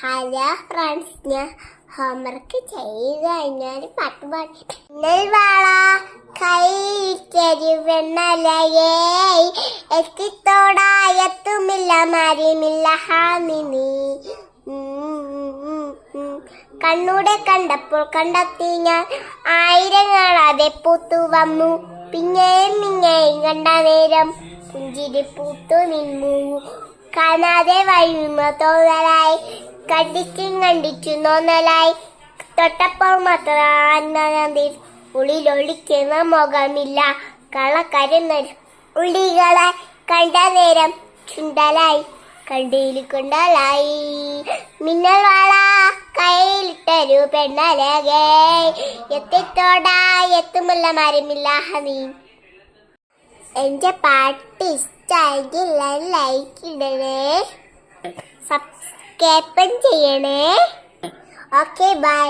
Hello friends, ഞാൻ homework ചെയ്ത് കഴിഞ്ഞാൽ പാട്ട് പാടി വാള കൈ വെണ്ണലയേ എത്തിത്തോടായത്തുമില്ല മാരിമില്ല ഹാമിനി കണ്ണൂടെ കണ്ടപ്പോൾ കണ്ടെത്തി ഞാൻ ആയിരങ്ങളാതെ പൂത്തു വന്നു പിന്നെയും കണ്ട നേരം പുഞ്ചിരി പൂത്തു നിന്നു കാണാതെ വഴിയുന്ന തോന്നലായി കണ്ടിച്ചു നോന്നലായി തൊട്ടപ്പോൾ മാത്രം ഉള്ളിലൊളിക്കുന്ന മുഖമില്ല കളക്കരുന്ന ഉള്ളികളെ കണ്ട നേരം ചുണ്ടലായി കണ്ടിയിൽ കൊണ്ടലായി മിന്നൽ വാള കയ്യിലിട്ടൊരു പെണ്ണലകേ എത്തിത്തോടാ എത്തുമില്ല മരമില്ല ഹമീൻ. എന്റെ പാട്ട് ഇഷ്ടമായെങ്കിൽ ലൈക്ക് ഇടണേ, സബ്സ്ക്രൈബ് ചെയ്യണേ. Okay, by.